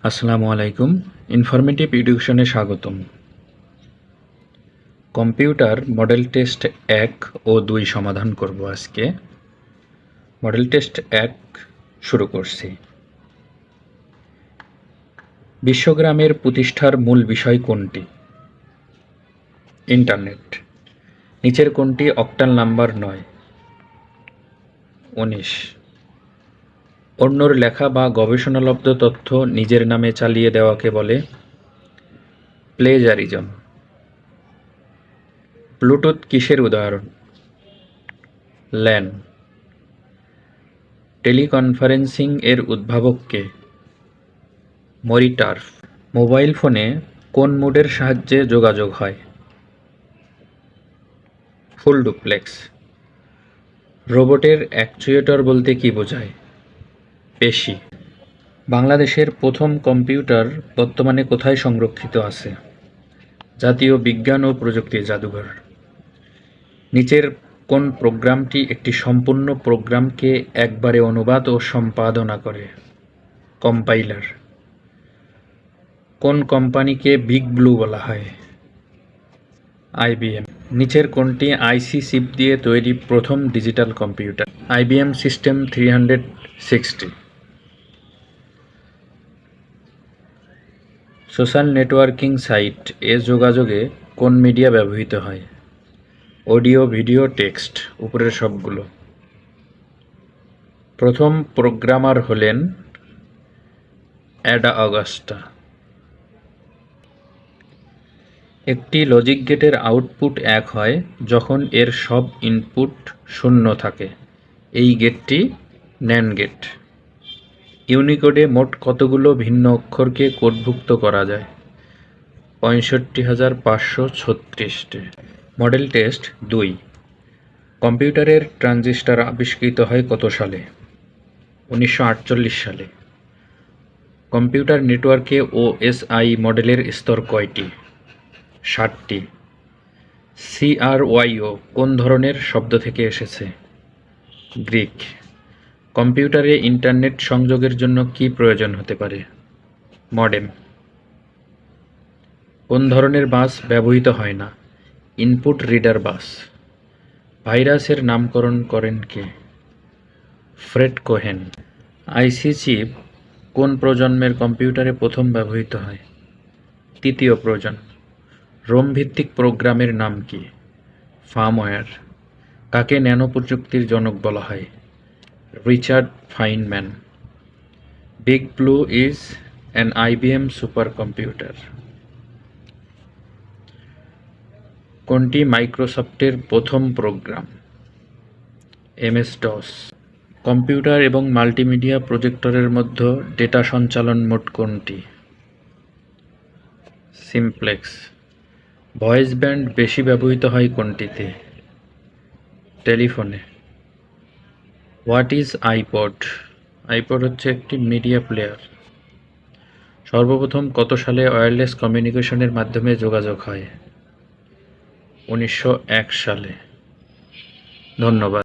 আসসালামু আলাইকুম। ইনফরমেটিভ এডুকেশনে স্বাগতম। কম্পিউটার মডেল টেস্ট 1 ও 2 সমাধান করব আজকে। মডেল টেস্ট 1 শুরু করছি। বিশ্বগ্রামের প্রতিষ্ঠার মূল বিষয় কোনটি? ইন্টারনেট। নিচের কোনটি অক্টাল নাম্বার নয়? 19। অন্যর লেখা বা গবেষণালব্ধ তথ্য নিজের নামে চালিয়ে দেওয়াকে বলে প্লেজারিজম। ব্লুটুথ কিসের উদাহরণ? ল্যান। টেলিকনফারেন্সিং এর উদ্ভাবক কে? মরি টার্ফ। মোবাইল ফোনে কোন মোডের সাহায্যে যোগাযোগ হয়? Full duplex. রোবটের অ্যাকচুয়েটর বলতে কি বোঝায়? পেশি। বাংলাদেশের প্রথম কম্পিউটার বর্তমানে কোথায় সংরক্ষিত আছে? জাতীয় বিজ্ঞান ও প্রযুক্তি জাদুঘর। নিচের কোন প্রোগ্রামটি একটি সম্পূর্ণ প্রোগ্রামকে একবারে অনুবাদ ও সম্পাদনা করে? কম্পাইলার। কোন কোম্পানিকে বিগ ব্লু বলা হয়? আইবিএম। নিচের কোনটি আইসি চিপ দিয়ে তৈরি প্রথম digital computer? IBM system 360। Social networking site এ যোগাযোগে কোন মিডিয়া ব্যবহৃত হয়? অডিও, ভিডিও, টেক্সট, উপরের সবগুলো। প্রথম প্রোগ্রামার হলেন অ্যাডা অগাস্টা। একটি লজিক গেটের আউটপুট 1 হয় যখন এর সব ইনপুট 0 থাকে। এই গেটটি ন্যান্ড গেট। ইউনিকোডে মোট কতগুলো ভিন্ন অক্ষরকে কোডভুক্ত করা যায়? 65,536। Model test 2। কম্পিউটারের ট্রানজিস্টর আবিষ্কৃত হয় কত সালে? 1948 সালে। কম্পিউটার নেটওয়ার্কে ওএসআই মডেলের স্তর কয়টি? 7টি। CRYO কোন ধরনের শব্দ থেকে এসেছে? গ্রিক। কম্পিউটারে ইন্টারনেট সংযোগের জন্য কি প্রয়োজন হতে পারে? মডেম। কোন ধরনের বাস ব্যবহৃত হয় না? Input reader bus. ভাইরাসের নামকরণ করেন কে? Fred Cohen. আইসি চিপ কোন প্রজন্মের কম্পিউটারে প্রথম ব্যবহৃত হয়? 3য় প্রজন্ম। রোম ভিত্তিক প্রোগ্রামের নাম কি? ফার্মওয়্যার। কাকে ন্যানো প্রযুক্তির জনক বলা হয়? Richard Feynman. Big blue is an IBM super computer. কোনটি মাইক্রোসফটের প্রথম প্রোগ্রাম? MS-DOS। কম্পিউটার এবং মাল্টিমিডিয়া প্রজেক্টরের মধ্যে ডেটা সঞ্চালন মোড কোনটি? সিমপ্লেক্স। ভয়েস ব্যান্ড বেশি ব্যবহৃত হয় কোনটিতে? টেলিফোনে। What is iPod? আইপড হচ্ছে একটি মিডিয়া প্লেয়ার। সর্বপ্রথম কত সালে ওয়্যারলেস কমিউনিকেশনের মাধ্যমে যোগাযোগ হয়? 1901 সালে। ধন্যবাদ।